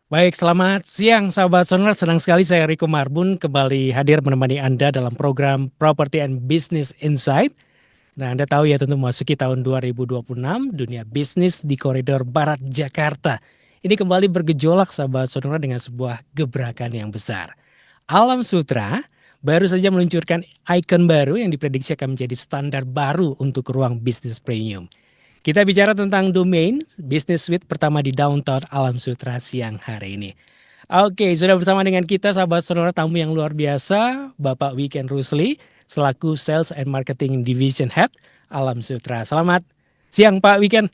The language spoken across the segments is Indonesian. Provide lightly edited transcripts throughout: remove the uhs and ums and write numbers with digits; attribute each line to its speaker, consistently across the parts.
Speaker 1: Baik, selamat siang sahabat Sonora. Senang sekali saya Riko Marbun kembali hadir menemani Anda dalam program Property and Business Insight. Nah, Anda tahu ya tentu memasuki tahun 2026, dunia bisnis di koridor barat Jakarta. Ini kembali bergejolak sahabat Sonora dengan sebuah gebrakan yang besar. Alam Sutra baru saja meluncurkan ikon baru yang diprediksi akan menjadi standar baru untuk ruang bisnis premium. Kita bicara tentang domain Business Suite pertama di downtown Alam Sutra siang hari ini. Oke, sudah bersama dengan kita sahabat Sonora tamu yang luar biasa, Bapak Weekend Rusli, selaku Sales and Marketing Division Head Alam Sutra. Selamat siang Pak Weekend.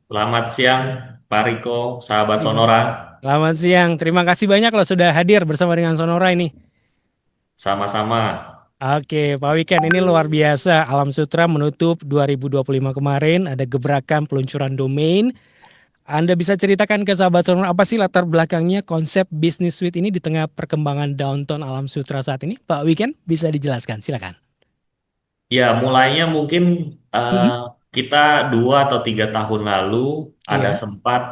Speaker 2: Selamat siang, Pak Riko, sahabat
Speaker 1: Mhm.
Speaker 2: Sonora.
Speaker 1: Selamat siang, terima kasih banyak loh sudah hadir bersama dengan Sonora ini.
Speaker 2: Sama-sama.
Speaker 1: Oke, Pak Weekend ini luar biasa. Alam Sutra menutup 2025 kemarin, ada gebrakan peluncuran domain. Anda bisa ceritakan ke sahabat Sonora apa sih latar belakangnya konsep bisnis suite ini di tengah perkembangan downtown Alam Sutra saat ini? Pak Weekend bisa dijelaskan, silakan.
Speaker 2: Ya, mulainya mungkin eh,
Speaker 1: Mhm.
Speaker 2: kita 2 atau 3 tahun lalu ada
Speaker 1: Iya.
Speaker 2: sempat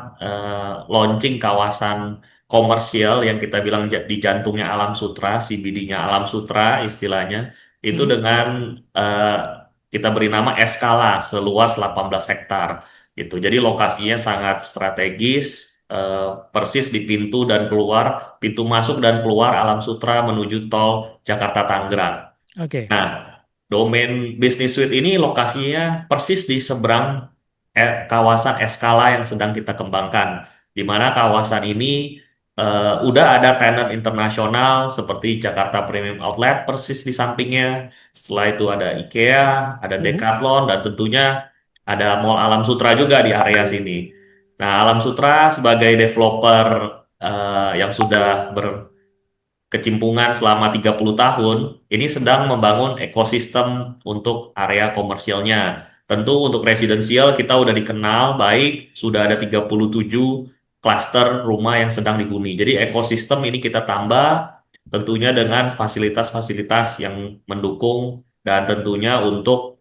Speaker 2: launching kawasan komersial yang kita bilang di jantungnya Alam Sutra, CBD-nya Alam Sutra istilahnya, itu
Speaker 1: Mhm.
Speaker 2: dengan eh, kita beri nama Eskala seluas 18 hektar. Gitu. Jadi lokasinya sangat strategis, eh, persis di pintu masuk dan keluar Alam Sutra menuju tol Jakarta Tangerang.
Speaker 1: Oke.
Speaker 2: Nah, domain Business Suite ini lokasinya persis di seberang kawasan Eskala yang sedang kita kembangkan, di mana kawasan ini udah ada tenant internasional seperti Jakarta Premium Outlet persis di sampingnya. Setelah itu ada IKEA, ada
Speaker 1: Mhm.
Speaker 2: Decathlon, dan tentunya ada Mall Alam Sutra juga di area sini. Nah, Alam Sutra sebagai developer yang sudah kecimpungan selama 30 tahun, ini sedang membangun ekosistem untuk area komersialnya. Tentu untuk residensial kita udah dikenal baik, sudah ada 37 klaster rumah yang sedang dihuni. Jadi ekosistem ini kita tambah tentunya dengan fasilitas-fasilitas yang mendukung dan tentunya untuk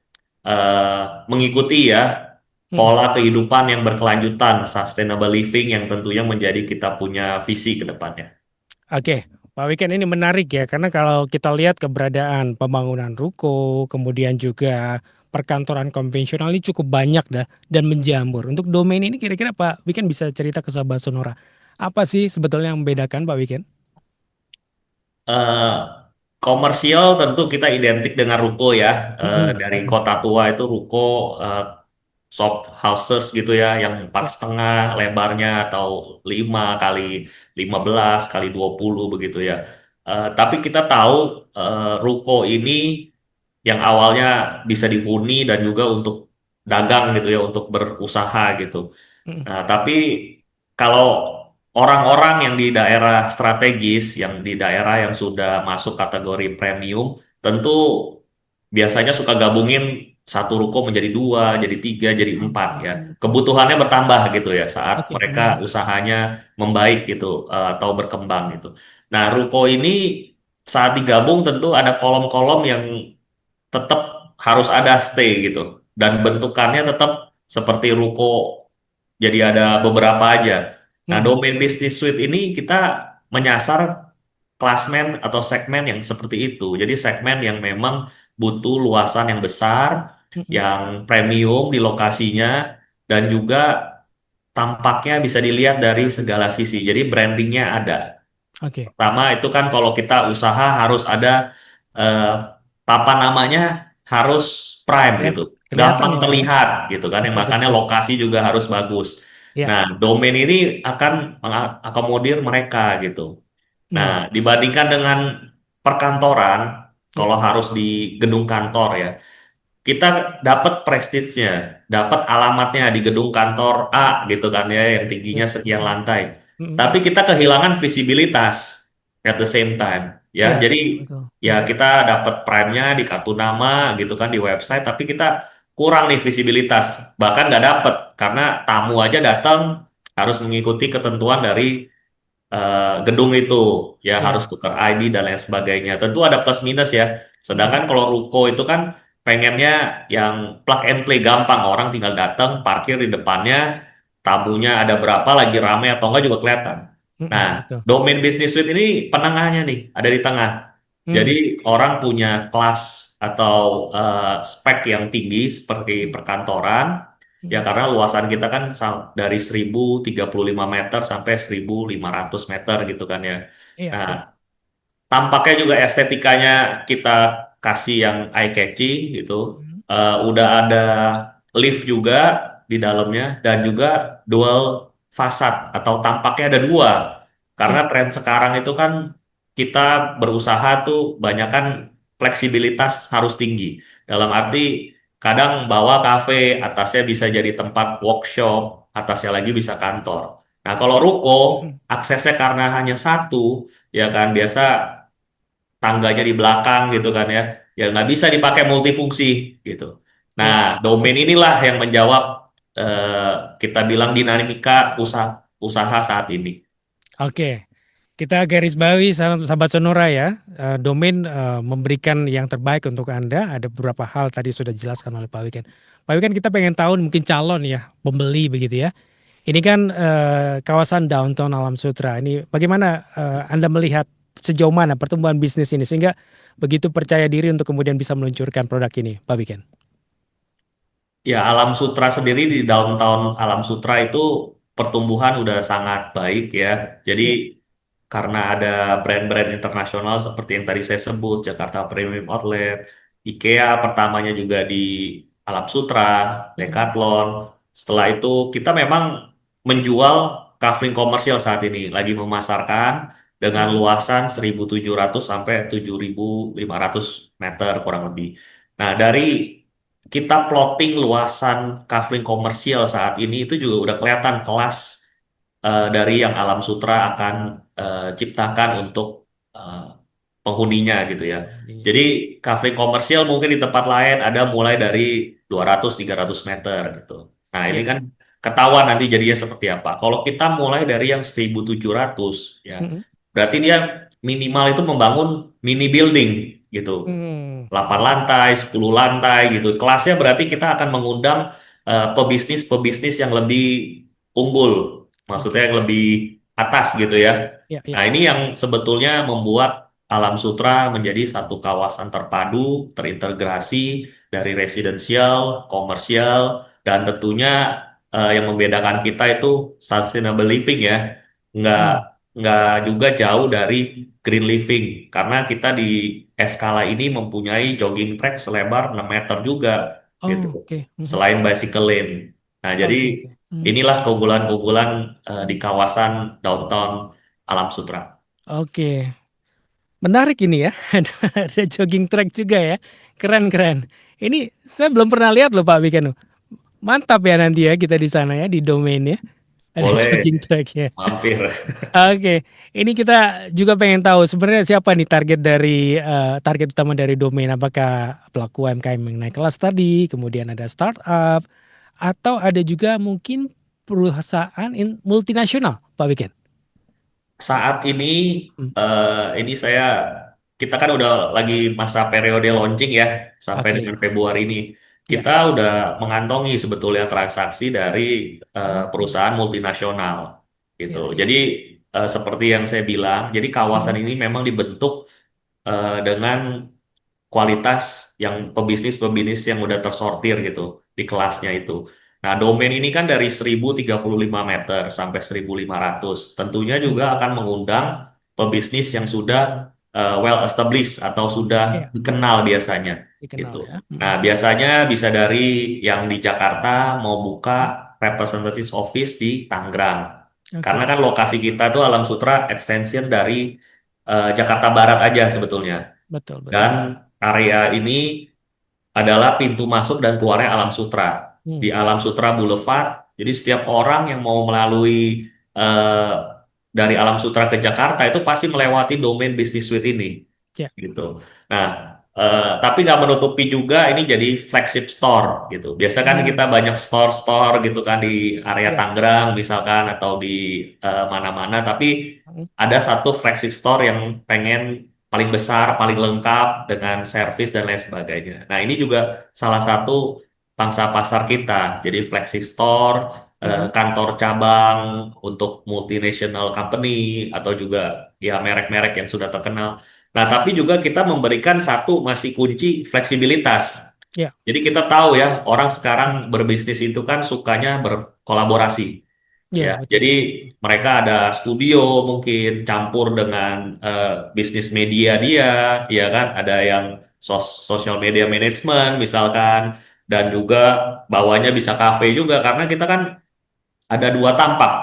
Speaker 2: mengikuti ya
Speaker 1: Mhm.
Speaker 2: pola kehidupan yang berkelanjutan, sustainable living yang tentunya menjadi kita punya visi ke depannya.
Speaker 1: Oke, Pak Weekend ini menarik ya karena kalau kita lihat keberadaan pembangunan ruko, kemudian juga perkantoran konvensional ini cukup banyak dah dan menjamur. Untuk domain ini kira-kira Pak Weekend bisa cerita ke sahabat Sonora. Apa sih sebetulnya yang membedakan Pak Weekend?
Speaker 2: eh Komersial tentu kita identik dengan ruko ya.
Speaker 1: Mhm.
Speaker 2: Dari
Speaker 1: Mhm.
Speaker 2: kota tua itu ruko, eh, shop houses gitu ya, yang empat
Speaker 1: Ya.
Speaker 2: setengah lebarnya atau 5 kali 15 kali 20 begitu ya. Tapi kita tahu ruko ini yang awalnya bisa dihuni dan juga untuk dagang gitu ya, untuk berusaha gitu.
Speaker 1: Mhm.
Speaker 2: Nah, tapi kalau orang-orang yang di daerah strategis, yang di daerah yang sudah masuk kategori premium, tentu biasanya suka gabungin satu ruko menjadi 2, jadi 3, jadi 4 ya. Kebutuhannya bertambah gitu ya saat
Speaker 1: Oke,
Speaker 2: mereka
Speaker 1: menarik.
Speaker 2: usahanya membaik gitu atau berkembang gitu. Nah, ruko ini saat digabung tentu ada kolom-kolom yang tetap harus ada stay gitu dan bentukannya tetap seperti ruko, jadi ada beberapa aja. Nah,
Speaker 1: Mhm.
Speaker 2: domain business suite ini kita menyasar klasmen atau segmen yang seperti itu. Jadi segmen yang memang butuh luasan yang besar,
Speaker 1: Mhm.
Speaker 2: yang premium di lokasinya, dan juga tampaknya bisa dilihat dari segala sisi. Jadi brandingnya ada.
Speaker 1: Oke.
Speaker 2: Pertama itu kan kalau kita usaha harus ada eh, papan namanya harus prime gitu,
Speaker 1: Kelihatan
Speaker 2: gampang
Speaker 1: ya Pak ya?
Speaker 2: terlihat gitu kan, yang
Speaker 1: Betul
Speaker 2: makanya
Speaker 1: betul.
Speaker 2: lokasi juga harus bagus.
Speaker 1: Ya.
Speaker 2: Nah, domain ini akan mengakomodir mereka gitu. Nah,
Speaker 1: Mhm.
Speaker 2: dibandingkan dengan perkantoran,
Speaker 1: Ya.
Speaker 2: kalau harus di gedung kantor ya, kita dapat prestige-nya, dapat alamatnya di gedung kantor A gitu kan ya, yang tingginya
Speaker 1: Ya.
Speaker 2: sekian lantai.
Speaker 1: Mhm.
Speaker 2: Tapi kita kehilangan visibilitas at the same time, ya.
Speaker 1: Iya,
Speaker 2: Jadi
Speaker 1: betul.
Speaker 2: ya
Speaker 1: Mhm.
Speaker 2: kita dapat prime-nya di kartu nama gitu kan di website, tapi kita kurang nih visibilitas, bahkan nggak dapat karena tamu aja datang harus mengikuti ketentuan dari gedung itu, ya harus
Speaker 1: Iya.
Speaker 2: tukar ID dan lain sebagainya. Tentu ada plus minus ya.
Speaker 1: Mhm.
Speaker 2: Sedangkan kalau ruko itu kan pengennya yang plug and play gampang, orang tinggal datang, parkir di depannya, tamunya ada berapa, lagi rame atau enggak juga kelihatan. Nah,
Speaker 1: betul.
Speaker 2: domain business suite ini penengahnya nih, ada di tengah.
Speaker 1: Hmm,
Speaker 2: Jadi orang punya kelas atau spek yang tinggi seperti
Speaker 1: hmm,
Speaker 2: perkantoran, ya
Speaker 1: hmm.
Speaker 2: karena luasan kita kan dari 1035 meter sampai 1500 meter gitu kan ya.
Speaker 1: Iya,
Speaker 2: Nah,
Speaker 1: iya.
Speaker 2: tampaknya juga estetikanya kita kasih yang eye catching gitu.
Speaker 1: Hmm,
Speaker 2: Udah ada lift juga di dalamnya dan juga dual fasad atau tampaknya ada dua. Karena
Speaker 1: hmm,
Speaker 2: tren sekarang itu kan kita berusaha tuh banyak kan fleksibilitas harus tinggi. Dalam arti kadang bawa kafe, atasnya bisa jadi tempat workshop, atasnya lagi bisa kantor. Nah, kalau ruko
Speaker 1: hmm.
Speaker 2: aksesnya karena hanya satu, ya kan biasa tangganya di belakang gitu kan ya, ya nggak bisa dipakai multifungsi gitu. Nah,
Speaker 1: Iya.
Speaker 2: domain inilah yang menjawab kita bilang dinamika usaha usaha saat ini.
Speaker 1: Oke. Kita garis bawahi sahabat Sonora ya. Domain memberikan yang terbaik untuk Anda. Ada beberapa hal tadi sudah dijelaskan oleh Pak Wiken. Pak Wiken, kita pengen tahu mungkin calon ya, pembeli begitu ya. Ini kan kawasan downtown Alam Sutra. Ini bagaimana Anda melihat sejauh mana pertumbuhan bisnis ini sehingga begitu percaya diri untuk kemudian bisa meluncurkan produk ini, Pak Wiken?
Speaker 2: Ya, Alam Sutra sendiri di downtown Alam Sutra itu pertumbuhan udah sangat baik ya. Jadi
Speaker 1: Ya.
Speaker 2: karena ada brand-brand internasional seperti yang tadi saya sebut, Jakarta Premium Outlet, IKEA pertamanya juga di Alam Sutra,
Speaker 1: Mm-mm.
Speaker 2: Decathlon. Setelah itu kita memang menjual kafling komersial saat ini, lagi memasarkan dengan
Speaker 1: Mm.
Speaker 2: luasan 1.700 sampai 7.500 meter kurang lebih. Nah, dari kita plotting luasan kafling komersial saat ini itu juga udah kelihatan kelas dari yang Alam Sutra akan ciptakan untuk eh, penghuninya gitu ya.
Speaker 1: Iya.
Speaker 2: Jadi kafe komersial mungkin di tempat lain ada mulai dari 200-300 meter gitu. Nah, ini
Speaker 1: Iya.
Speaker 2: kan ketahuan nanti jadinya seperti apa. Kalau kita mulai dari yang 1.700 ya,
Speaker 1: Mm-mm.
Speaker 2: berarti dia minimal itu membangun mini building gitu.
Speaker 1: Hmm.
Speaker 2: 8 lantai, 10 lantai gitu. Kelasnya berarti kita akan mengundang pebisnis-pebisnis yang lebih unggul, maksudnya
Speaker 1: Oke.
Speaker 2: yang lebih atas gitu ya.
Speaker 1: Ya, ya.
Speaker 2: Nah, ini yang sebetulnya membuat Alam Sutra menjadi satu kawasan terpadu, terintegrasi dari residensial, komersial, dan tentunya yang membedakan kita itu sustainable living ya. Nggak,
Speaker 1: Hmm.
Speaker 2: nggak juga jauh dari green living, karena kita di Eskala ini mempunyai jogging track selebar 6 meter juga gitu.
Speaker 1: Oh, oke. Mhm.
Speaker 2: Selain bicycle lane. Nah, jadi
Speaker 1: Oke, oke. Mhm.
Speaker 2: inilah keunggulan-keunggulan di kawasan downtown Alam Sutra.
Speaker 1: Oke. Menarik ini ya. Ada jogging track juga ya. Keren, keren. Ini saya belum pernah lihat loh Pak Wiken. Mantap ya nanti ya kita di sana ya di domain ya. Ada
Speaker 2: Boleh
Speaker 1: jogging track ya.
Speaker 2: mampir.
Speaker 1: Oke, ini kita juga pengen tahu sebenarnya siapa nih target dari target utama dari domain. Apakah pelaku UMKM yang naik kelas tadi, kemudian ada startup, atau ada juga mungkin perusahaan multinasional, Pak Wiken?
Speaker 2: Saat ini
Speaker 1: Hmm,
Speaker 2: ini kita kan udah lagi masa periode launching ya sampai
Speaker 1: Oke,
Speaker 2: dengan Februari ini.
Speaker 1: ya.
Speaker 2: Kita udah mengantongi sebetulnya transaksi dari
Speaker 1: Hmm,
Speaker 2: perusahaan multinasional gitu.
Speaker 1: ya, ya.
Speaker 2: Jadi seperti yang saya bilang, jadi kawasan
Speaker 1: Hmm,
Speaker 2: ini memang dibentuk dengan kualitas yang pebisnis-pebisnis yang udah tersortir gitu di kelasnya itu. Nah, domain ini kan dari 1.035 meter sampai 1.500. Tentunya
Speaker 1: hmm,
Speaker 2: juga akan mengundang pebisnis yang sudah well established atau sudah
Speaker 1: ya,
Speaker 2: dikenal biasanya gitu.
Speaker 1: dikenal ya.
Speaker 2: Nah, biasanya bisa dari yang di Jakarta mau buka representative office di Tangerang. Karena
Speaker 1: Oke,
Speaker 2: kan lokasi kita tuh Alam Sutra extension dari Jakarta Barat aja sebetulnya.
Speaker 1: betul, betul.
Speaker 2: Dan area ini adalah pintu masuk dan keluarnya Alam Sutra. Di
Speaker 1: Hmm,
Speaker 2: Alam Sutra Boulevard, jadi setiap orang yang mau melalui eh, dari Alam Sutra ke Jakarta itu pasti melewati domain Business Suite ini,
Speaker 1: ya.
Speaker 2: gitu. Nah, tapi nggak menutupi juga ini jadi flagship store, gitu. Biasa kan kita
Speaker 1: Hmm,
Speaker 2: banyak store-store gitu kan di area
Speaker 1: ya.
Speaker 2: Tangerang misalkan atau di mana-mana, tapi
Speaker 1: Hmm,
Speaker 2: ada satu flagship store yang pengen paling besar, paling lengkap dengan service dan lain sebagainya. Nah, ini juga salah satu pangsa pasar kita. Jadi flagship store
Speaker 1: Mhm.
Speaker 2: kantor cabang untuk multinational company atau juga ya merek-merek yang sudah terkenal. Nah, tapi juga kita memberikan satu masih kunci fleksibilitas.
Speaker 1: Ya,
Speaker 2: Jadi kita tahu ya, orang sekarang berbisnis itu kan sukanya berkolaborasi.
Speaker 1: ya
Speaker 2: Ya,
Speaker 1: betul.
Speaker 2: jadi mereka ada studio mungkin campur dengan bisnis media dia, ya kan? Ada yang social media management misalkan, dan juga bawahnya bisa kafe juga karena kita kan ada dua tampak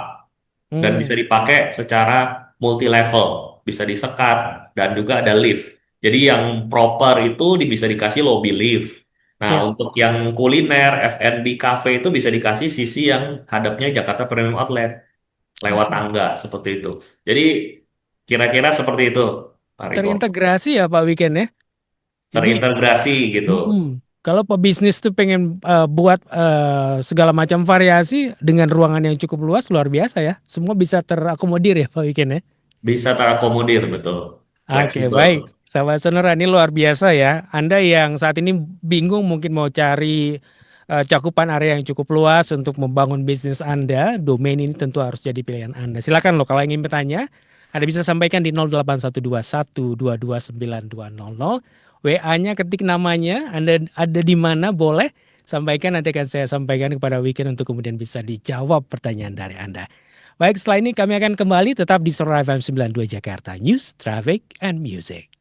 Speaker 2: dan bisa
Speaker 1: Hmm,
Speaker 2: dipakai secara multi level, bisa disekat dan juga ada lift. Jadi yang proper itu bisa dikasih lobby lift. Nah,
Speaker 1: ya,
Speaker 2: untuk yang kuliner, F&B cafe itu bisa dikasih sisi yang hadapnya Jakarta Premium Outlet lewat
Speaker 1: oke.
Speaker 2: tangga seperti itu. Jadi kira-kira seperti itu, Pak Riko.
Speaker 1: Terintegrasi ya Pak Weekend ya. Jadi,
Speaker 2: Terintegrasi gitu.
Speaker 1: kalau pebisnis tuh pengen buat segala macam variasi dengan ruangan yang cukup luas, luar biasa ya. Semua bisa terakomodir ya Pak Weekend ya.
Speaker 2: Bisa terakomodir betul.
Speaker 1: Oke,
Speaker 2: Fleksibel.
Speaker 1: baik. Sahabat Sonora, ini luar biasa ya. Anda yang saat ini bingung mungkin mau cari cakupan area yang cukup luas untuk membangun bisnis Anda, domain ini tentu harus jadi pilihan Anda. Silakan loh kalau ingin bertanya, Anda bisa sampaikan di 081212292200. WA-nya ketik namanya, Anda ada di mana boleh sampaikan, nanti akan saya sampaikan kepada Weekend untuk kemudian bisa dijawab pertanyaan dari Anda. Baik, setelah ini kami akan kembali tetap di Sonora FM 92 Jakarta News, Traffic, and Music.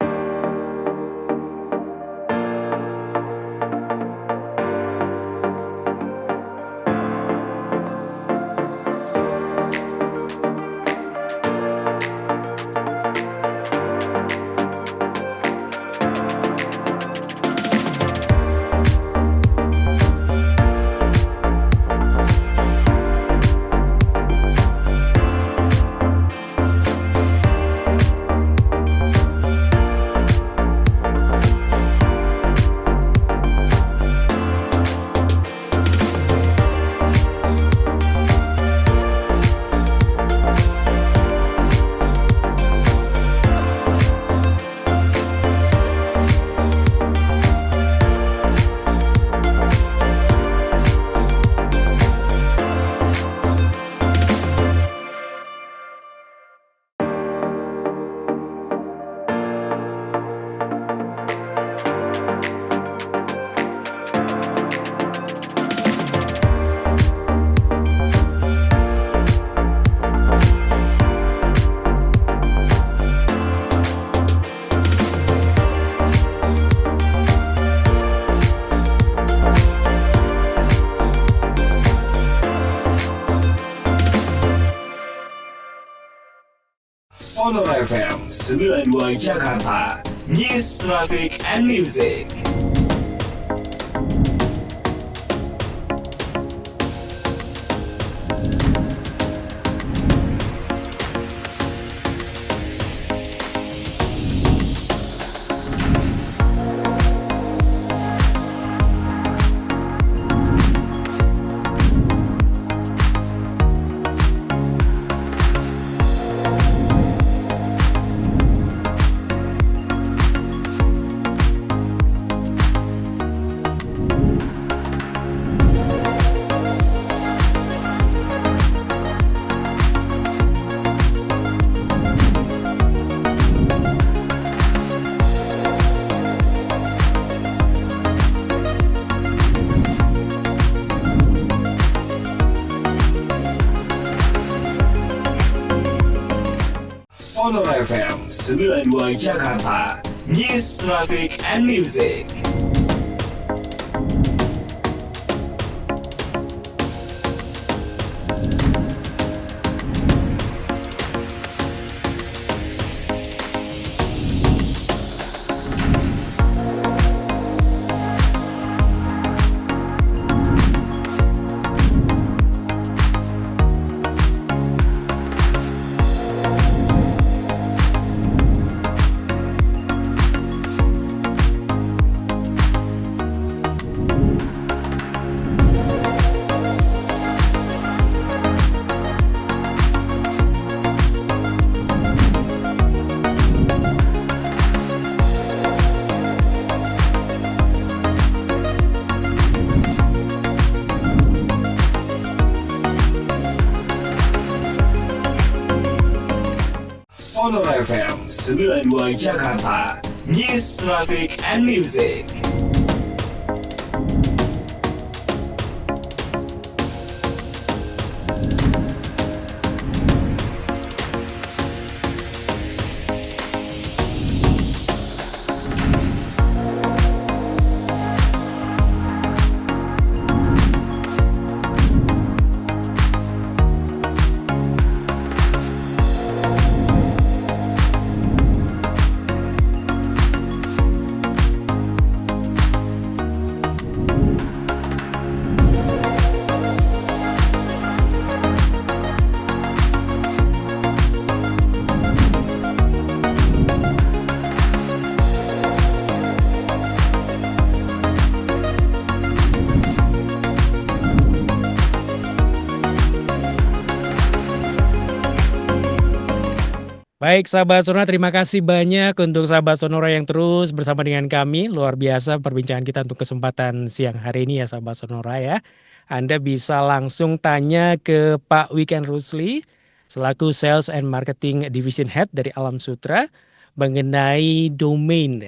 Speaker 3: Sonora FM 92 Jakarta News, Traffic, and Music. Sonora FM 92 Jakarta News, Traffic, and Music. Sonora FM 92 Jakarta, News, Traffic, and Music.
Speaker 1: Baik sahabat Sonora, terima kasih banyak untuk sahabat Sonora yang terus bersama dengan kami. Luar biasa perbincangan kita untuk kesempatan siang hari ini ya sahabat Sonora ya. Anda bisa langsung tanya ke Pak Weekend Rusli selaku Sales and Marketing Division Head dari Alam Sutra mengenai domain.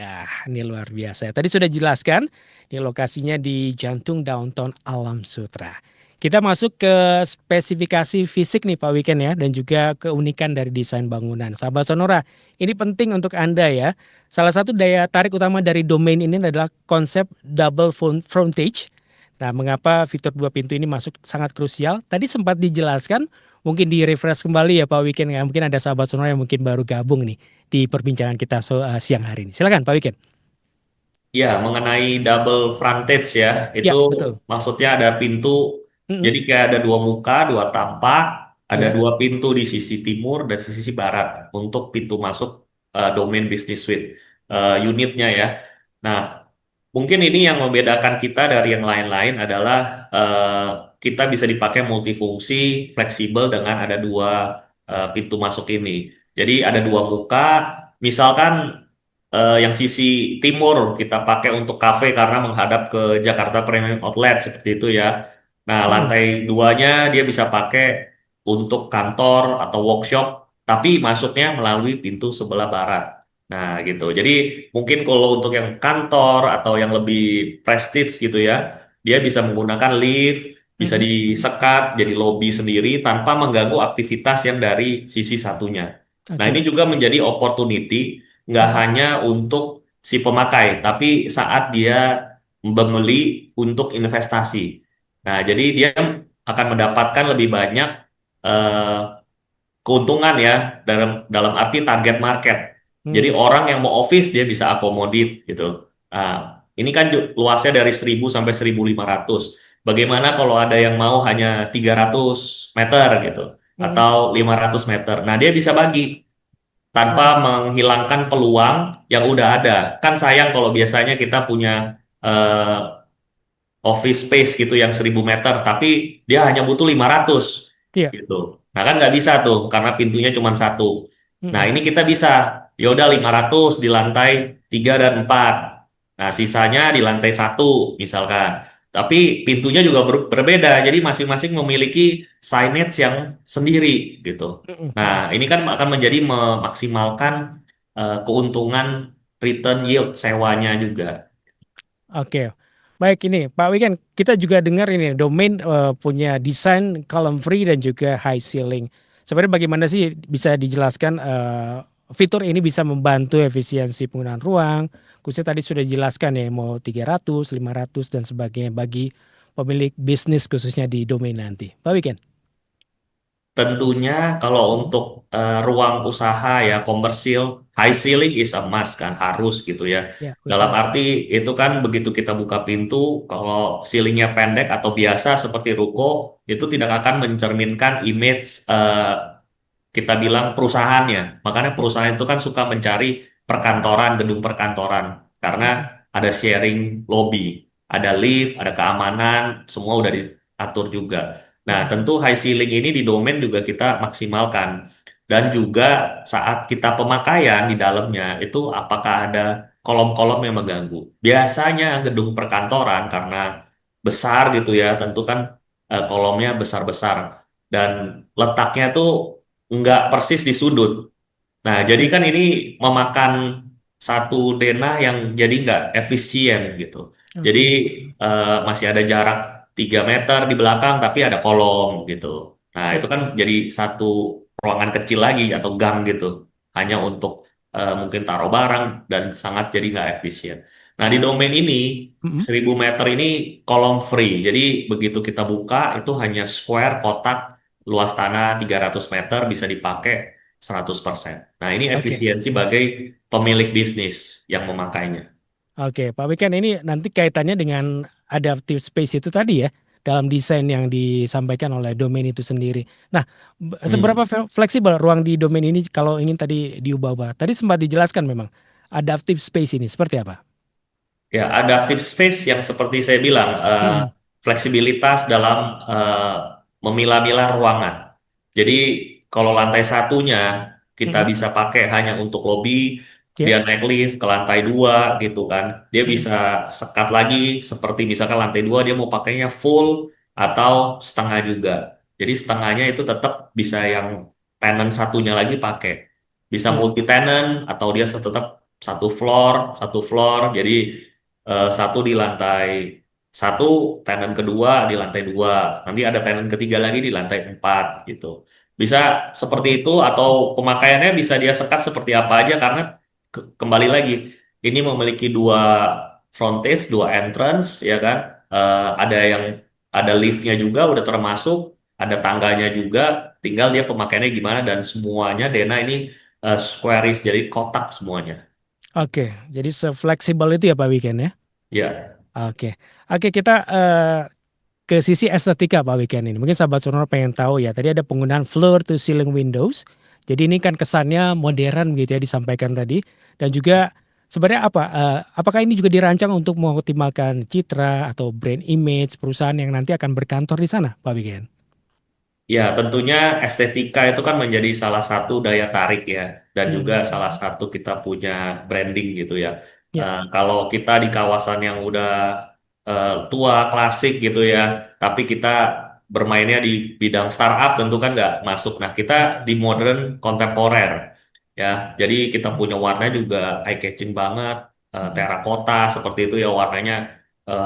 Speaker 1: Ini luar biasa. Tadi sudah jelaskan, ini lokasinya di jantung downtown Alam Sutra. Kita masuk ke spesifikasi fisik nih Pak Weekend ya, dan juga keunikan dari desain bangunan. Sahabat Sonora, ini penting untuk Anda ya. Salah satu daya tarik utama dari domain ini adalah konsep double frontage. Nah, mengapa fitur 2 pintu ini masuk sangat krusial? Tadi sempat dijelaskan, mungkin di-refresh kembali ya Pak Weekend ya. Mungkin ada sahabat Sonora yang mungkin baru gabung nih di perbincangan kita siang hari ini. Silakan Pak Weekend.
Speaker 2: Ya, mengenai double frontage ya,
Speaker 1: Ya,
Speaker 2: itu
Speaker 1: betul.
Speaker 2: maksudnya ada pintu,
Speaker 1: Mm-mm.
Speaker 2: jadi kayak ada 2 muka, 2 tapak, ada
Speaker 1: Ya.
Speaker 2: 2 pintu di sisi timur dan sisi barat untuk pintu masuk domain business suite unitnya ya. Nah, mungkin ini yang membedakan kita dari yang lain-lain adalah kita bisa dipakai multifungsi, fleksibel dengan ada 2 pintu masuk ini. Jadi ada 2 muka, misalkan yang sisi timur kita pakai untuk kafe karena menghadap ke Jakarta Premium Outlet seperti itu ya. Nah,
Speaker 1: Mm-mm.
Speaker 2: lantai 2-nya dia bisa pakai untuk kantor atau workshop, tapi masuknya melalui pintu sebelah barat. Nah, gitu. Jadi mungkin kalau untuk yang kantor atau yang lebih prestige gitu ya, dia bisa menggunakan lift, bisa
Speaker 1: Mm-mm.
Speaker 2: disekat jadi lobby sendiri tanpa mengganggu aktivitas yang dari sisi satunya. Nah, ini
Speaker 1: Oke.
Speaker 2: juga menjadi opportunity nggak
Speaker 1: Mm-mm.
Speaker 2: hanya untuk si pemakai, tapi saat dia membeli untuk investasi. Nah, jadi dia akan mendapatkan lebih banyak eh, keuntungan ya dalam dalam arti target market. Jadi
Speaker 1: Mm.
Speaker 2: orang yang mau office dia bisa akomodit gitu. Nah, ini kan luasnya dari 1000 sampai 1500. Bagaimana kalau ada yang mau hanya 300 meter gitu
Speaker 1: Mm-mm.
Speaker 2: atau 500 meter. Nah, dia bisa bagi tanpa
Speaker 1: Mm.
Speaker 2: menghilangkan peluang yang udah ada. Kan sayang kalau biasanya kita punya office space gitu yang 1000 meter, tapi dia hanya butuh 500
Speaker 1: Iya.
Speaker 2: gitu. Nah kan nggak bisa tuh karena pintunya cuma 1. Nah
Speaker 1: Mm-mm.
Speaker 2: ini kita bisa, ya udah 500 di lantai 3 dan 4. Nah sisanya di lantai 1 misalkan. Tapi pintunya juga berbeda, jadi masing-masing memiliki signage yang sendiri gitu.
Speaker 1: Mm-mm.
Speaker 2: Nah ini kan akan menjadi memaksimalkan keuntungan return yield sewanya juga.
Speaker 1: Oke, baik ini Pak Wiken, kita juga dengar ini domain punya desain column free dan juga high ceiling. Sebenarnya bagaimana sih bisa dijelaskan fitur ini bisa membantu efisiensi penggunaan ruang? Khususnya tadi sudah dijelaskan ya mau 300, 500 dan sebagainya bagi pemilik bisnis khususnya di domain nanti. Pak Wiken.
Speaker 2: Tentunya kalau untuk ruang usaha ya komersil, high ceiling is a must kan, harus gitu ya.
Speaker 1: Ya,
Speaker 2: Dalam
Speaker 1: betul.
Speaker 2: arti itu kan begitu kita buka pintu, kalau ceilingnya pendek atau biasa seperti ruko, itu tidak akan mencerminkan image kita bilang perusahaannya. Makanya perusahaan itu kan suka mencari perkantoran, gedung perkantoran. Karena
Speaker 1: Mm-mm.
Speaker 2: ada sharing lobby, ada lift, ada keamanan, semua udah diatur juga. Nah,
Speaker 1: Mm-mm.
Speaker 2: tentu high ceiling ini di domain juga kita maksimalkan. Dan juga saat kita pemakaian di dalamnya, itu apakah ada kolom-kolom yang mengganggu. Biasanya gedung perkantoran karena besar gitu ya, tentu kan kolomnya besar-besar. Dan letaknya tuh nggak persis di sudut. Nah, jadi kan ini memakan satu denah yang jadi nggak efisien gitu. Jadi
Speaker 1: Oke.
Speaker 2: masih ada jarak 3 meter di belakang tapi ada kolom gitu. Nah, itu
Speaker 1: Oke.
Speaker 2: kan jadi satu ruangan kecil lagi atau gang gitu. Hanya untuk mungkin taruh barang dan sangat jadi nggak efisien. Nah, di domain ini
Speaker 1: Mm-mm.
Speaker 2: 1000 meter ini kolom free. Jadi begitu kita buka itu hanya square kotak luas tanah 300 meter bisa dipakai 100%. Nah, ini
Speaker 1: Oke.
Speaker 2: efisiensi sebagai pemilik bisnis yang memakainya.
Speaker 1: Oke, Pak Wikan, ini nanti kaitannya dengan adaptive space itu tadi ya, dalam desain yang disampaikan oleh domain itu sendiri. Nah, seberapa
Speaker 2: Hmm.
Speaker 1: fleksibel ruang di domain ini kalau ingin tadi diubah-ubah? Tadi sempat dijelaskan memang adaptive space ini seperti apa?
Speaker 2: Ya, adaptive space yang seperti saya bilang,
Speaker 1: Mm-mm.
Speaker 2: fleksibilitas dalam memilah-milah ruangan. Jadi, kalau lantai satunya kita
Speaker 1: Mm-mm.
Speaker 2: bisa pakai hanya untuk lobby,
Speaker 1: Ya.
Speaker 2: dia naik lift ke lantai 2 gitu kan. Dia
Speaker 1: Mm-mm.
Speaker 2: bisa sekat lagi, seperti misalkan lantai 2 dia mau pakainya full atau setengah juga. Jadi setengahnya itu tetap bisa yang tenant satunya lagi pakai. Bisa
Speaker 1: Mm.
Speaker 2: multi tenant atau dia tetap satu floor. Jadi satu di lantai satu, tenan kedua di lantai 2, nanti ada tenan ketiga lagi di lantai 4 gitu. Bisa seperti itu atau pemakaiannya bisa dia sekat seperti apa aja karena kembali lagi ini memiliki dua frontage, dua entrance ya kan. Ada yang ada liftnya juga udah termasuk, ada tangganya juga, tinggal dia pemakaiannya gimana dan semuanya Dena ini squarish jadi kotak semuanya.
Speaker 1: Oke, jadi se-fleksibel itu ya Pak Wikan ya?
Speaker 2: Ya.
Speaker 1: Oke, oke kita ke sisi estetika Pak Wikan ini. Mungkin sahabat sonora pengen tahu ya, tadi ada penggunaan floor to ceiling windows. Jadi ini kan kesannya modern gitu ya disampaikan tadi. Dan juga sebenarnya apa? Apakah ini juga dirancang untuk mengoptimalkan citra atau brand image perusahaan yang nanti akan berkantor di sana, Pak Wikan?
Speaker 2: Ya, tentunya estetika itu kan menjadi salah satu daya tarik ya, dan juga
Speaker 1: Hmm.
Speaker 2: salah satu kita punya branding gitu ya.
Speaker 1: Ya.
Speaker 2: Kalau kita di kawasan yang udah tua, klasik gitu ya, tapi kita bermainnya di bidang startup tentu kan nggak masuk. Nah, kita di modern kontemporer ya, jadi kita punya warna juga eye-catching banget,
Speaker 1: Hmm.
Speaker 2: terakota seperti itu ya warnanya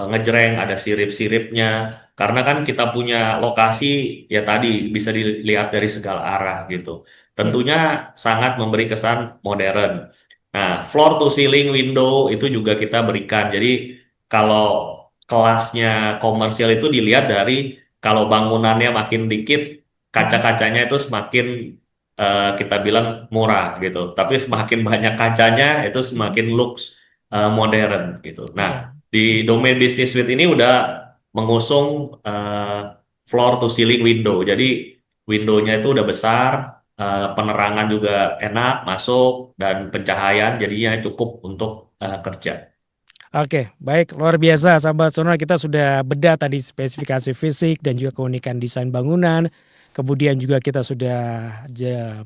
Speaker 2: ngejreng, ada sirip-siripnya. Karena kan kita punya lokasi ya tadi bisa dilihat dari segala arah gitu.
Speaker 1: Ya.
Speaker 2: Tentunya sangat memberi kesan modern. Nah, floor to ceiling window itu juga kita berikan. Jadi kalau kelasnya komersial itu dilihat dari kalau bangunannya makin dikit,
Speaker 1: Hmm.
Speaker 2: kaca-kacanya itu semakin kita bilang murah gitu. Tapi semakin banyak kacanya itu
Speaker 1: Hmm.
Speaker 2: semakin looks modern gitu. Nah,
Speaker 1: Ya.
Speaker 2: di domain business suite ini udah mengusung floor to ceiling window. Jadi windownya itu udah besar, penerangan juga enak masuk dan pencahayaan jadinya cukup untuk kerja.
Speaker 1: Oke, baik, luar biasa sahabat sonora, kita sudah bedah tadi spesifikasi fisik dan juga keunikan desain bangunan. Kemudian juga kita sudah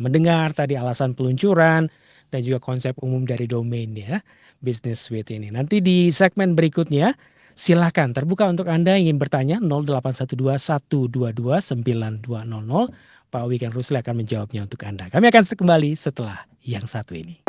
Speaker 1: mendengar tadi alasan peluncuran dan juga konsep umum dari domain ya, Business Suite ini. Nanti di segmen berikutnya silakan terbuka untuk Anda yang ingin bertanya 0812 122 9200. Pak Wikan Rusli akan menjawabnya untuk Anda. Kami akan kembali setelah yang satu ini.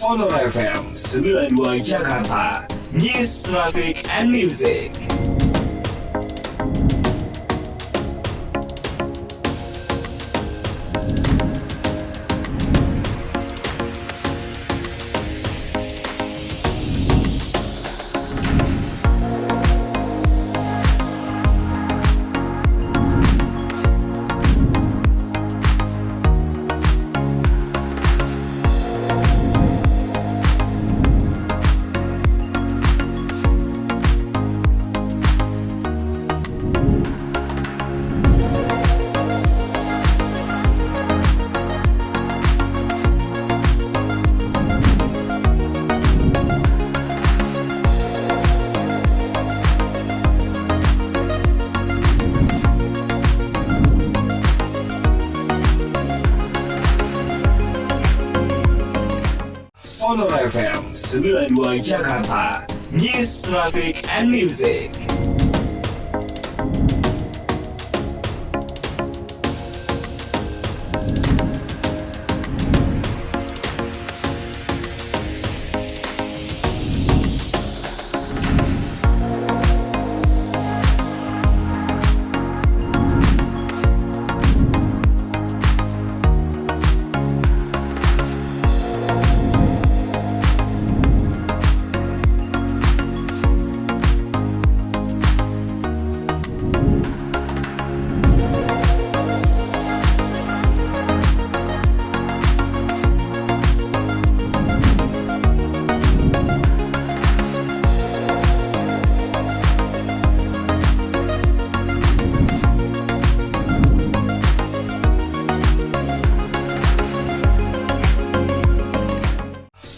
Speaker 3: Sonor FM 92 Jakarta, News, Traffic, and Music. Sonor FM 92 Jakarta, News, Traffic, and Music.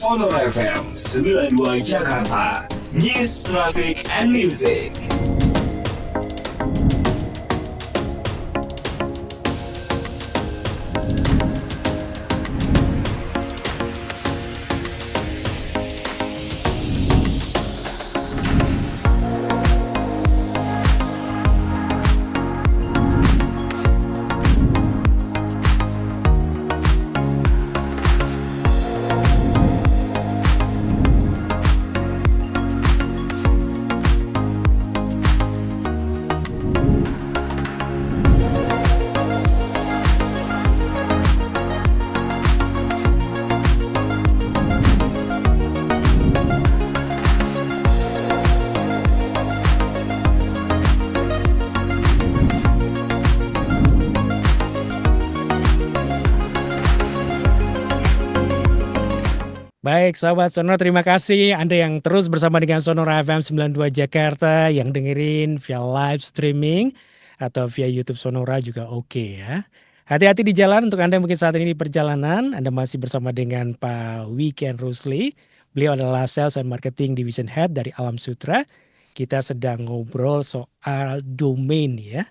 Speaker 3: Sonor FM 92 Jakarta, News, Traffic, and Music.
Speaker 1: Baik, sahabat Sonora, terima kasih Anda yang terus bersama dengan Sonora FM 92 Jakarta, yang dengerin via live streaming atau via YouTube Sonora juga oke ya. Hati-hati di jalan untuk Anda yang mungkin saat ini di perjalanan. Anda masih bersama dengan Pak Weekend Rusli. Beliau adalah Sales and Marketing Division Head dari Alam Sutra. Kita sedang ngobrol soal domain ya.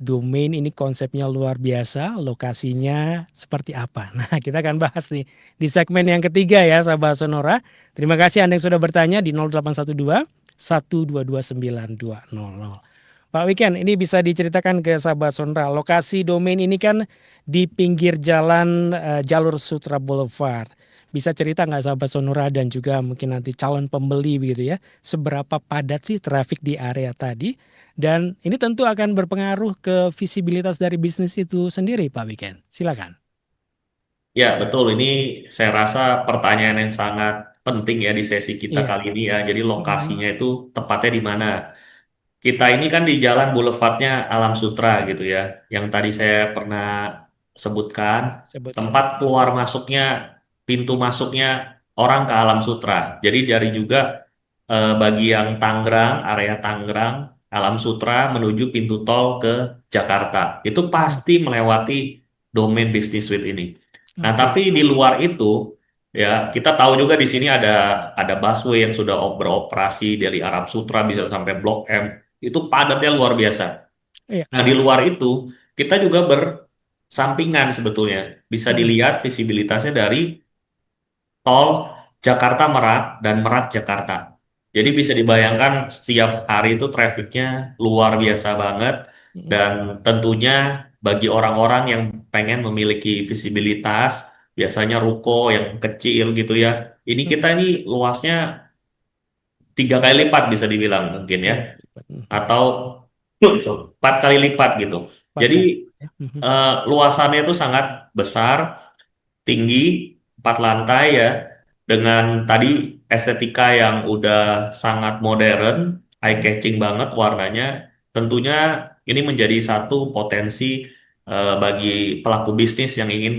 Speaker 1: Domain ini konsepnya luar biasa, lokasinya seperti apa. Nah, kita akan bahas nih di segmen yang ketiga ya, sahabat Sonora. Terima kasih Anda yang sudah bertanya di 0812 122 9200. Pak Weekend, ini bisa diceritakan ke sahabat Sonora, lokasi domain ini kan di pinggir jalan jalur Sutra Boulevard. Bisa cerita nggak sahabat Sonora dan juga mungkin nanti calon pembeli begitu ya, seberapa padat sih traffic di area tadi? Dan ini tentu akan berpengaruh ke visibilitas dari bisnis itu sendiri, Pak Weekend. Silakan.
Speaker 2: Ya, betul. Ini saya rasa pertanyaan yang sangat penting ya di sesi kita
Speaker 1: Iya.
Speaker 2: kali ini ya. Jadi lokasinya itu tepatnya di mana? Kita ini kan di jalan boulevardnya Alam Sutra gitu ya. Yang tadi saya pernah sebutkan,
Speaker 1: Sebutkan.
Speaker 2: tempat keluar masuknya, pintu masuknya orang ke Alam Sutra. Jadi dari juga bagi yang Tangerang, area Tangerang, Alam Sutra menuju pintu tol ke Jakarta. Itu pasti melewati domain Business Suite ini. Nah,
Speaker 1: Oke.
Speaker 2: tapi di luar itu ya kita tahu juga di sini ada busway yang sudah beroperasi dari Alam Sutra bisa sampai Blok M. Itu padatnya luar biasa.
Speaker 1: Iya.
Speaker 2: Nah, di luar itu kita juga bersampingan sebetulnya. Bisa dilihat visibilitasnya dari tol Jakarta Merak dan Merak Jakarta. Jadi bisa dibayangkan setiap hari itu trafficnya luar biasa banget, dan tentunya bagi orang-orang yang pengen memiliki visibilitas, biasanya ruko yang kecil gitu ya, Ini
Speaker 1: Mhm.
Speaker 2: kita ini luasnya 3 kali lipat bisa dibilang mungkin ya,
Speaker 1: 3 kali lipat.
Speaker 2: atau 4 kali lipat gitu.
Speaker 1: 4
Speaker 2: Jadi
Speaker 1: kali lipat ya. Mhm.
Speaker 2: luasannya itu sangat besar, tinggi, 4 lantai ya, dengan tadi estetika yang udah sangat modern,
Speaker 1: Mhm.
Speaker 2: eye-catching banget warnanya. Tentunya ini menjadi satu potensi bagi pelaku bisnis yang ingin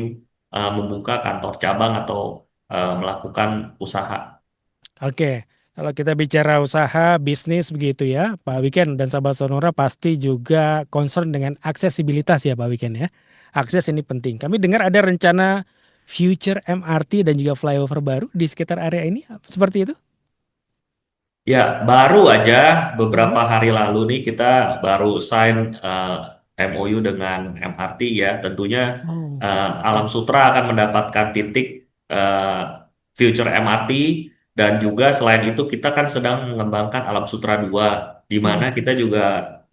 Speaker 2: membuka kantor cabang atau melakukan usaha.
Speaker 1: Oke, kalau kita bicara usaha, bisnis begitu ya, Pak Wiken dan sahabat Sonora pasti juga concern dengan aksesibilitas ya Pak Wiken ya. Akses ini penting. Kami dengar ada rencana future MRT dan juga flyover baru di sekitar area ini, seperti itu?
Speaker 2: Ya, baru aja
Speaker 1: Mhm.
Speaker 2: beberapa hari lalu nih kita baru sign MOU dengan MRT ya. Tentunya
Speaker 1: Oh,
Speaker 2: Alam
Speaker 1: oke.
Speaker 2: Sutra akan mendapatkan titik eh, future MRT, dan juga selain itu kita kan sedang mengembangkan Alam Sutra 2, di mana
Speaker 1: Mhm.
Speaker 2: kita juga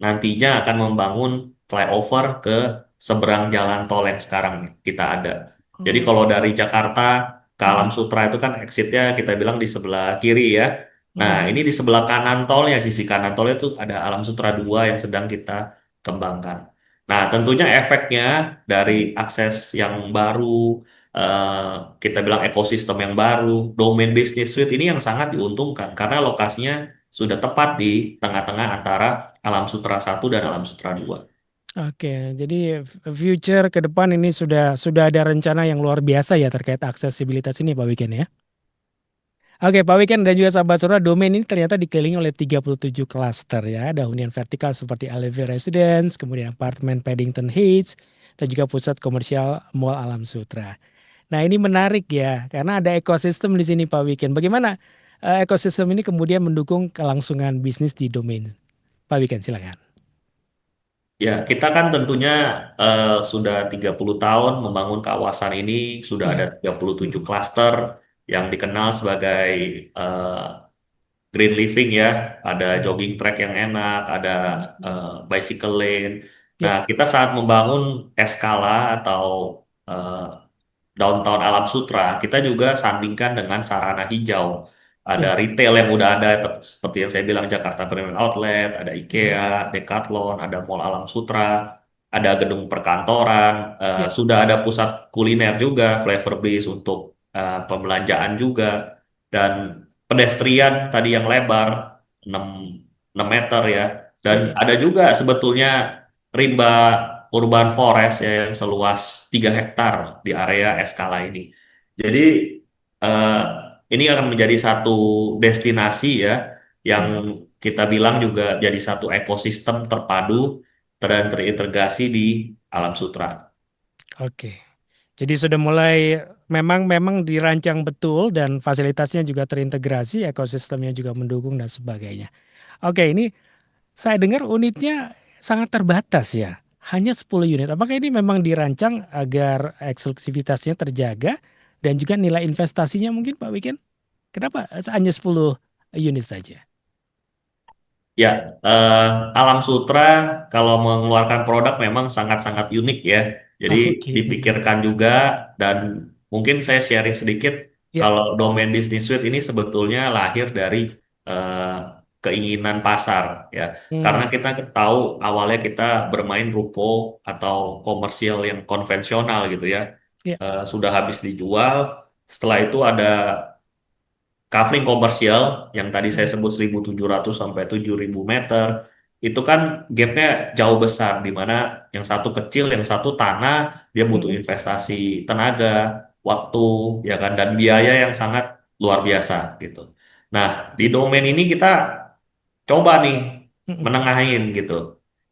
Speaker 2: nantinya akan membangun flyover ke seberang jalan tol yang sekarang kita ada. Jadi
Speaker 1: Oh,
Speaker 2: kalau dari Jakarta ke Alam
Speaker 1: mhm,
Speaker 2: Sutra itu kan exitnya kita bilang di sebelah kiri ya. Nah,
Speaker 1: mhm.
Speaker 2: ini di sebelah kanan tolnya, sisi kanan tolnya itu ada Alam Sutra 2 yang sedang kita kembangkan. Nah, tentunya efeknya dari
Speaker 1: Mhm.
Speaker 2: akses yang baru, kita bilang ekosistem yang baru, domain business suite ini yang sangat diuntungkan karena lokasinya sudah tepat di tengah-tengah antara Alam Sutra 1 dan Alam Sutra 2.
Speaker 1: Oke, jadi future ke depan ini sudah ada rencana yang luar biasa ya terkait aksesibilitas ini Pak Wiken ya? Oke, Pak Wiken dan juga sahabat Sonora, domain ini ternyata dikelilingi oleh 37 klaster ya. Ada hunian vertikal seperti Alevi Residence, kemudian apartemen Paddington Heights, dan juga pusat komersial Mall Alam Sutra. Nah, ini menarik ya, karena ada ekosistem di sini Pak Wiken. Bagaimana ekosistem ini kemudian mendukung kelangsungan bisnis di domain? Pak Wiken, silakan.
Speaker 2: Ya, kita kan tentunya sudah 30 tahun membangun kawasan ini, sudah ada
Speaker 1: Mhm,
Speaker 2: 37
Speaker 1: mhm,
Speaker 2: klaster yang dikenal sebagai eh, green living ya, ada
Speaker 1: mhm,
Speaker 2: jogging track yang enak, ada
Speaker 1: mhm.
Speaker 2: bicycle lane.
Speaker 1: Ya,
Speaker 2: Nah, kita saat membangun Escala atau eh, downtown Alam Sutra, kita juga sandingkan dengan sarana hijau. Ada
Speaker 1: ya.
Speaker 2: retail yang udah ada, seperti yang saya bilang Jakarta Premium Outlet, ada
Speaker 1: Mhm,
Speaker 2: IKEA, Decathlon, ada Mall Alam Sutra, ada gedung perkantoran,
Speaker 1: ya,
Speaker 2: sudah ada pusat kuliner juga, Flavor Beast untuk pembelanjaan juga, dan pedestrian tadi yang lebar 6 6 meter ya. Dan
Speaker 1: ya, ya.
Speaker 2: ada juga sebetulnya rimba urban forest ya yang seluas 3 hektar di area Eskala ini. Jadi eh, ini akan menjadi satu destinasi ya yang
Speaker 1: Mhm.
Speaker 2: kita bilang juga jadi satu ekosistem terpadu dan terintegrasi di Alam Sutra.
Speaker 1: Oke. Jadi sudah mulai memang memang dirancang betul dan fasilitasnya juga terintegrasi, ekosistemnya juga mendukung dan sebagainya. Oke, ini saya dengar unitnya sangat terbatas ya, hanya 10 unit. Apakah ini memang dirancang agar eksklusivitasnya terjaga dan juga nilai investasinya mungkin Pak Wiken? Kenapa hanya 10 unit saja?
Speaker 2: Ya, eh, Alam Sutra kalau mengeluarkan produk memang sangat-sangat unik ya. Jadi
Speaker 1: Oke.
Speaker 2: dipikirkan juga, dan mungkin saya sharing sedikit
Speaker 1: Ya.
Speaker 2: kalau domain business suite ini sebetulnya lahir dari eh, keinginan pasar ya. Karena
Speaker 1: Hmm,
Speaker 2: kita tahu awalnya kita bermain ruko atau komersial yang konvensional gitu ya.
Speaker 1: ya.
Speaker 2: Sudah habis dijual. Setelah itu ada kafling komersial yang tadi saya
Speaker 1: Hmm,
Speaker 2: sebut 1.700 sampai 7.000 meter, itu kan gapnya jauh besar, di mana yang satu kecil, yang satu tanah, dia butuh
Speaker 1: hmm,
Speaker 2: investasi tenaga, waktu, ya kan, dan biaya yang sangat luar biasa gitu. Nah, di
Speaker 1: hmm,
Speaker 2: domain ini kita coba nih
Speaker 1: hmm,
Speaker 2: menengahin gitu.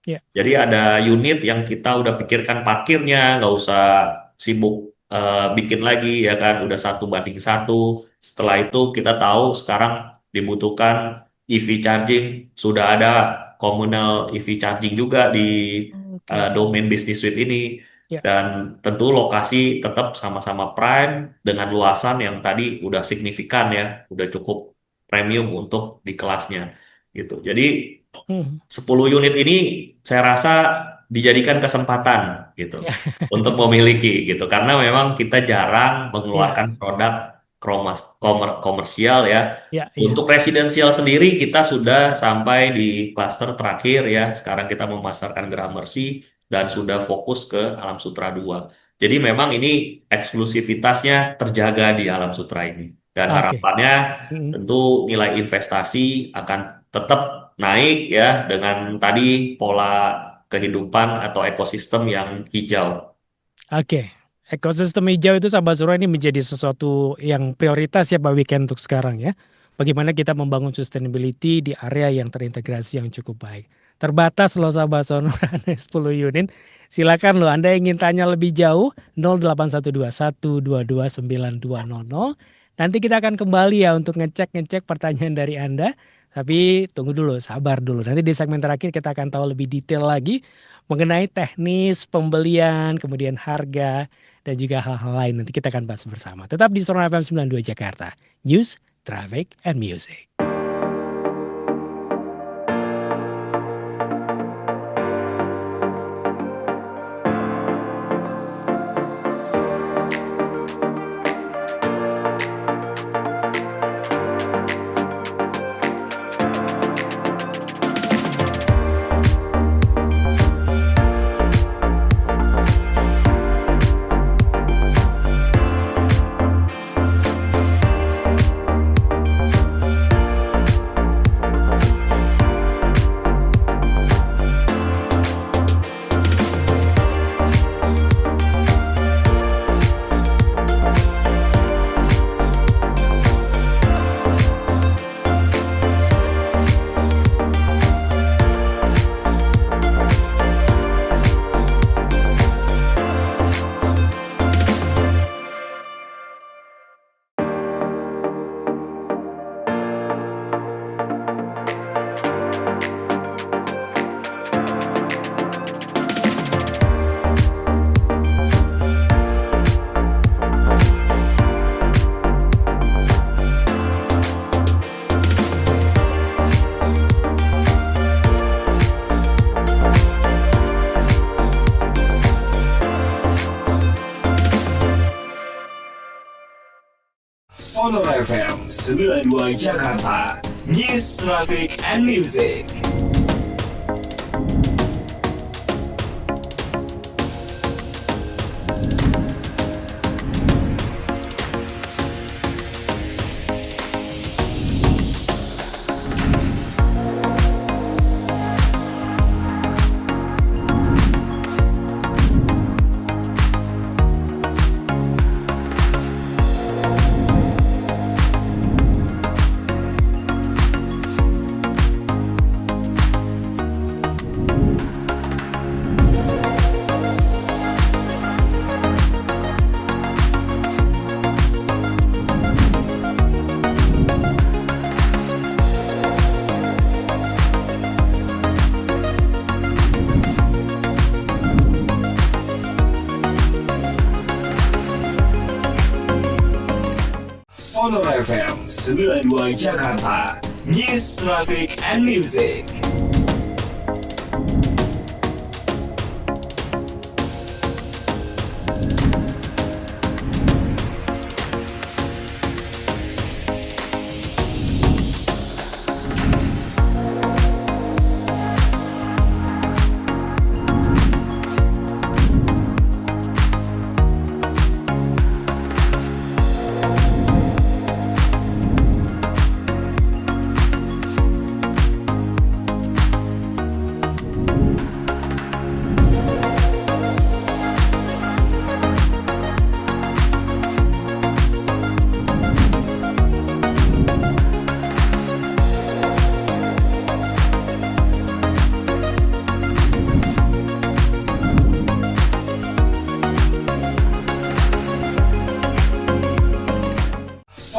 Speaker 1: ya.
Speaker 2: Jadi ada unit yang kita udah pikirkan parkirnya, nggak usah sibuk bikin lagi ya kan, udah 1 banding 1. Setelah itu kita tahu sekarang dibutuhkan EV charging, sudah ada komunal EV charging juga di
Speaker 1: Oke, oke.
Speaker 2: domain business suite ini.
Speaker 1: Ya.
Speaker 2: Dan tentu lokasi tetap sama-sama prime dengan luasan yang tadi udah signifikan ya, udah cukup premium untuk di kelasnya gitu. Jadi
Speaker 1: Hmm,
Speaker 2: 10 unit ini saya rasa dijadikan kesempatan gitu
Speaker 1: ya.
Speaker 2: untuk memiliki gitu, karena memang kita jarang
Speaker 1: Ya.
Speaker 2: mengeluarkan produk komersial ya.
Speaker 1: Ya, iya.
Speaker 2: Untuk residensial sendiri kita sudah sampai di klaster terakhir ya. Sekarang kita memasarkan Gramercy dan sudah fokus ke Alam Sutra 2. Jadi memang ini eksklusivitasnya terjaga di Alam Sutra ini. Dan
Speaker 1: Oke.
Speaker 2: harapannya
Speaker 1: Mm-mm.
Speaker 2: tentu nilai investasi akan tetap naik ya dengan tadi pola kehidupan atau ekosistem yang hijau.
Speaker 1: Oke. Ekosistem hijau itu sahabat Sura ini menjadi sesuatu yang prioritas ya Pak Weekend untuk sekarang ya. Bagaimana kita membangun sustainability di area yang terintegrasi yang cukup baik. Terbatas loh sahabat Sonora ada 10 unit. Silakan loh Anda yang ingin tanya lebih jauh 081212292200. Nanti kita akan kembali ya untuk ngecek pertanyaan dari Anda. Tapi tunggu dulu, sabar dulu. Nanti di segmen terakhir kita akan tahu lebih detail lagi mengenai teknis pembelian, kemudian harga, dan juga hal-hal lain. Nanti kita akan bahas bersama. Tetap di Sonora FM 92 Jakarta. News, Traffic, and Music.
Speaker 3: Sonora FM 92 Jakarta. News, Traffic, and Music. Sonora FM 92 Jakarta. News, Traffic, and Music.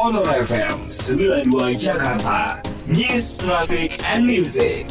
Speaker 3: Sonora FM 92 Jakarta. News, Traffic, and Music.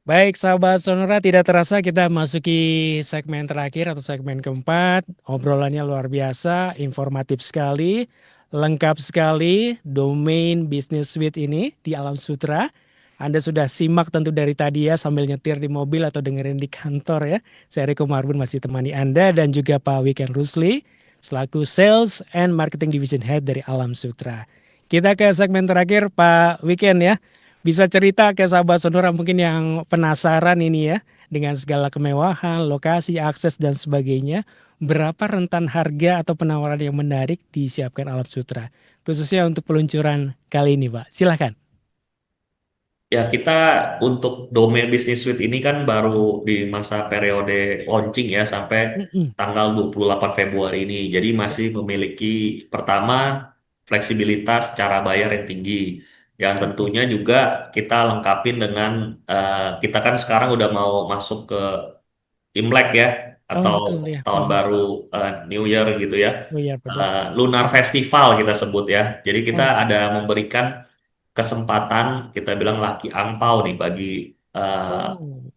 Speaker 1: Baik, sahabat Sonora, tidak terasa kita masuki segmen terakhir atau segmen keempat. Obrolannya luar biasa, informatif sekali, lengkap sekali. Domain Business Suite ini di Alam Sutra. Anda sudah simak tentu dari tadi ya sambil nyetir di mobil atau dengerin di kantor ya. Saya Riko Marbun masih temani Anda dan juga Pak Wiken Rusli selaku Sales and Marketing Division Head dari Alam Sutra. Kita ke segmen terakhir Pak Wiken ya. Bisa cerita ke sahabat Sonora mungkin yang penasaran ini ya, dengan segala kemewahan, lokasi, akses dan sebagainya, berapa rentan harga atau penawaran yang menarik disiapkan Alam Sutra, khususnya untuk peluncuran kali ini, Pak. Silahkan.
Speaker 2: Ya, kita untuk domain business suite ini kan baru di masa periode launching ya sampai
Speaker 1: Mm-mm.
Speaker 2: tanggal 28 Februari ini. Jadi
Speaker 1: Ya,
Speaker 2: masih memiliki pertama fleksibilitas cara bayar yang tinggi. Yang
Speaker 1: oke.
Speaker 2: tentunya juga kita lengkapin dengan kita kan sekarang udah mau masuk ke Imlek ya
Speaker 1: Oh
Speaker 2: atau
Speaker 1: betul ya.
Speaker 2: tahun
Speaker 1: Mm-mm.
Speaker 2: baru New Year gitu ya.
Speaker 1: Oh iya betul.
Speaker 2: Lunar Festival kita sebut ya. Jadi kita
Speaker 1: Oke.
Speaker 2: ada memberikan kesempatan kita bilang laki angpau nih bagi eh,
Speaker 1: Oh,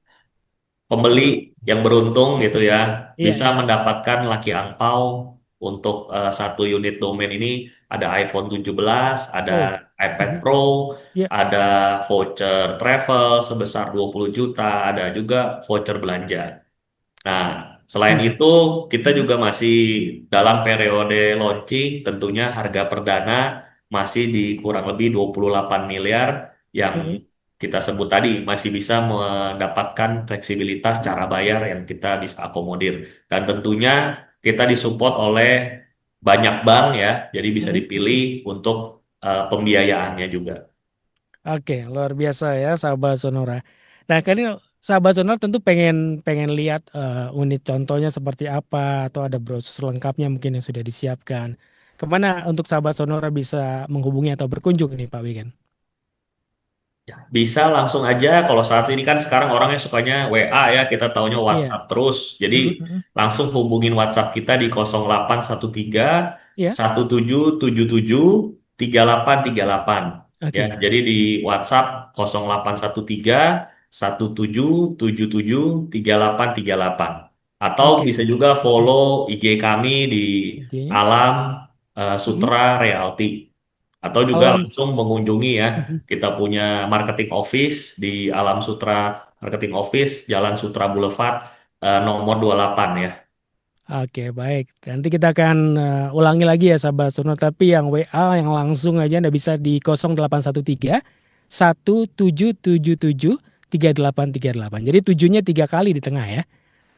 Speaker 2: pembeli
Speaker 1: oke.
Speaker 2: yang beruntung gitu
Speaker 1: Mm-mm.
Speaker 2: ya
Speaker 1: Iya
Speaker 2: bisa
Speaker 1: iya.
Speaker 2: mendapatkan laki angpau untuk satu unit domain ini ada iPhone 17, ada
Speaker 1: Oh.
Speaker 2: iPad
Speaker 1: Mhm.
Speaker 2: Pro,
Speaker 1: Iya.
Speaker 2: ada voucher travel sebesar 20 juta, ada juga voucher belanja. Nah, selain
Speaker 1: Mhm.
Speaker 2: itu kita
Speaker 1: Mhm.
Speaker 2: juga masih dalam periode launching, tentunya harga perdana masih di kurang lebih 28 miliar yang
Speaker 1: Mhm.
Speaker 2: kita sebut tadi masih bisa mendapatkan fleksibilitas cara bayar yang kita bisa akomodir. Dan tentunya kita disupport oleh banyak bank ya, jadi bisa
Speaker 1: Mhm.
Speaker 2: dipilih untuk pembiayaannya juga.
Speaker 1: Oke, luar biasa ya sahabat Sonora. Nah, kan ini sahabat Sonora tentu pengen pengen lihat unit contohnya seperti apa atau ada brosur lengkapnya mungkin yang sudah disiapkan. Kemana untuk sahabat Sonora bisa menghubungi atau berkunjung nih Pak Wigan?
Speaker 2: Bisa langsung aja kalau saat ini kan sekarang orangnya sukanya WA ya, kita taunya
Speaker 1: Iya.
Speaker 2: WhatsApp terus. Jadi
Speaker 1: Mhm, mhm.
Speaker 2: langsung hubungin WhatsApp kita di 0813
Speaker 1: Iya.
Speaker 2: 1777 3838 ya.
Speaker 1: Oke.
Speaker 2: Jadi di WhatsApp 0813 1777 3838 atau
Speaker 1: Oke.
Speaker 2: bisa juga
Speaker 1: Mhm.
Speaker 2: follow IG kami di
Speaker 1: IG-nya.
Speaker 2: Alam
Speaker 1: Mhm.
Speaker 2: Sutra Realty atau juga
Speaker 1: Alam.
Speaker 2: langsung mengunjungi ya
Speaker 1: Mhm.
Speaker 2: kita punya marketing office di Alam Sutra Marketing Office, Jalan Sutra Boulevard, nomor 28 ya.
Speaker 1: Oke, baik. Nanti kita akan ulangi lagi ya sahabat Sonora, tapi yang WA yang langsung aja Anda bisa di 0813 1777 3838. Jadi tujuhnya 3 kali di tengah ya.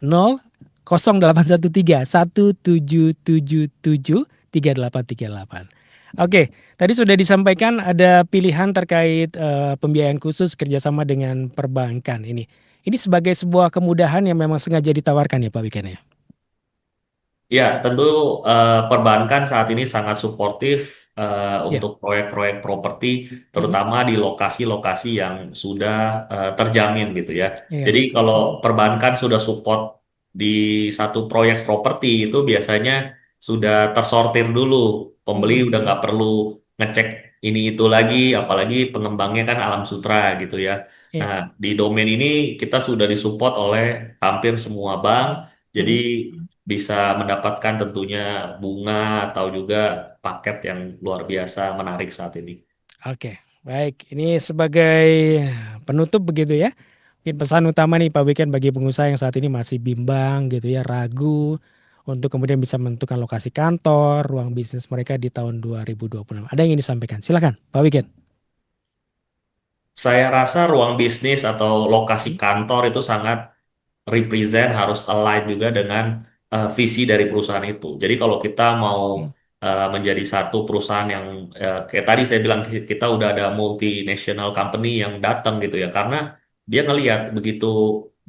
Speaker 1: 0 0813 1777 3838. Oke, tadi sudah disampaikan ada pilihan terkait pembiayaan khusus kerjasama dengan perbankan ini. Ini sebagai sebuah kemudahan yang memang sengaja ditawarkan ya Pak Wiken ya.
Speaker 2: Ya, tentu perbankan saat ini sangat suportif
Speaker 1: Ya.
Speaker 2: untuk proyek-proyek properti,
Speaker 1: Mhm.
Speaker 2: terutama di lokasi-lokasi yang sudah terjamin gitu ya.
Speaker 1: Iya
Speaker 2: Jadi
Speaker 1: betul.
Speaker 2: kalau
Speaker 1: Mhm.
Speaker 2: perbankan sudah support di satu proyek properti itu biasanya sudah tersortir dulu, pembeli
Speaker 1: Mhm,
Speaker 2: udah
Speaker 1: mhm.
Speaker 2: nggak perlu ngecek ini itu lagi, apalagi pengembangnya kan Alam Sutra gitu ya.
Speaker 1: Iya.
Speaker 2: Nah, di domain ini kita sudah disupport oleh hampir semua bank. Jadi
Speaker 1: Mhm, mhm.
Speaker 2: bisa mendapatkan tentunya bunga atau juga paket yang luar biasa menarik saat ini.
Speaker 1: Oke, baik. Ini sebagai penutup begitu ya. Mungkin pesan utama nih Pak Wiken bagi pengusaha yang saat ini masih bimbang gitu ya, ragu untuk kemudian bisa menentukan lokasi kantor, ruang bisnis mereka di tahun 2026. Ada yang ingin disampaikan? Silakan, Pak Wiken.
Speaker 2: Saya rasa ruang bisnis atau lokasi
Speaker 1: Mhm,
Speaker 2: kantor itu sangat represent harus align juga dengan visi dari perusahaan itu. Jadi kalau kita mau
Speaker 1: mhm,
Speaker 2: menjadi satu perusahaan yang kayak tadi saya bilang kita udah ada multinational company yang datang gitu ya karena dia ngelihat begitu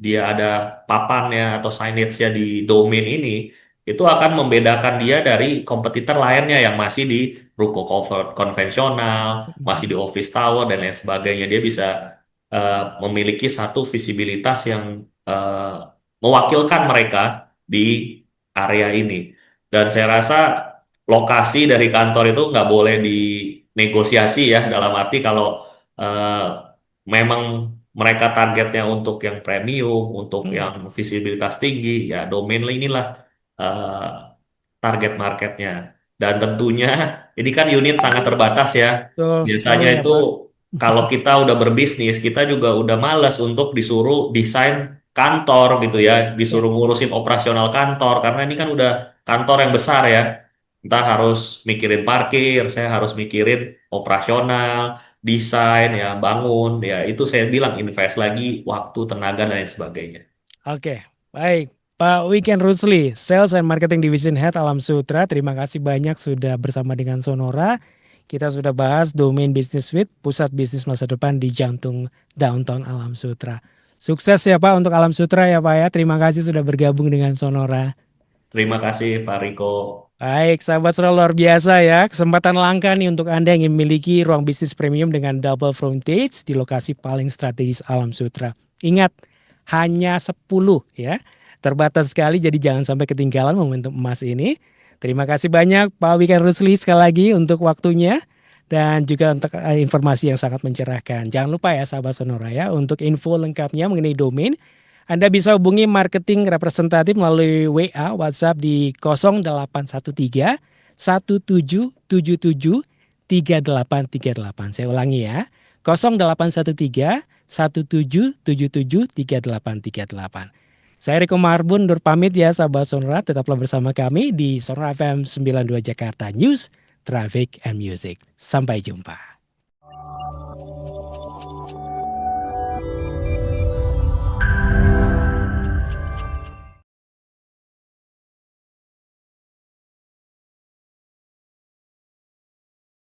Speaker 2: dia ada papannya atau signage-nya di domain ini itu akan membedakan dia dari kompetitor lainnya yang masih di ruko konvensional, masih
Speaker 1: mhm,
Speaker 2: di office tower dan lain sebagainya. Dia bisa memiliki satu visibilitas yang eh, mewakilkan mereka di area ini. Dan saya rasa lokasi dari kantor itu nggak boleh dinegosiasi ya, dalam arti kalau eh, memang mereka targetnya untuk yang premium, untuk
Speaker 1: Hmm,
Speaker 2: yang visibilitas tinggi, ya domain inilah eh, target marketnya. Dan tentunya ini kan unit sangat terbatas ya.
Speaker 1: betul sekali
Speaker 2: Biasanya
Speaker 1: ya
Speaker 2: itu
Speaker 1: Pak.
Speaker 2: kalau kita udah berbisnis, kita juga udah males untuk disuruh desain kantor gitu ya,
Speaker 1: Ya,
Speaker 2: disuruh ngurusin operasional kantor karena ini kan udah kantor yang besar ya. Kita harus mikirin parkir, saya harus mikirin operasional, desain ya, bangun ya. Itu saya bilang invest lagi waktu, tenaga dan lain sebagainya.
Speaker 1: oke, baik. Pak Wiken Rusli, Sales and Marketing Division Head Alam Sutra, terima kasih banyak sudah bersama dengan Sonora. Kita sudah bahas domain Business Suite, pusat bisnis masa depan di jantung downtown Alam Sutra. Sukses ya Pak untuk Alam Sutra ya Pak ya. Terima kasih sudah bergabung dengan Sonora.
Speaker 2: Terima kasih Pak Riko.
Speaker 1: Baik, sahabat Sonora luar biasa ya. Kesempatan langka nih untuk Anda yang ingin memiliki ruang bisnis premium dengan double frontage di lokasi paling strategis Alam Sutra. Ingat, hanya 10 ya. Terbatas sekali, jadi jangan sampai ketinggalan momentum emas ini. Terima kasih banyak Pak Wiken Rusli sekali lagi untuk waktunya dan juga untuk informasi yang sangat mencerahkan. Jangan lupa ya sahabat Sonora ya, untuk info lengkapnya mengenai domain Anda bisa hubungi marketing representatif melalui WA WhatsApp di 0813 1777 3838. Saya ulangi ya. 0813 1777 3838. Saya Riko Marbun undur pamit ya sahabat Sonora, tetaplah bersama kami di Sonora FM 92 Jakarta News, Traffic and Music. Sampai jumpa.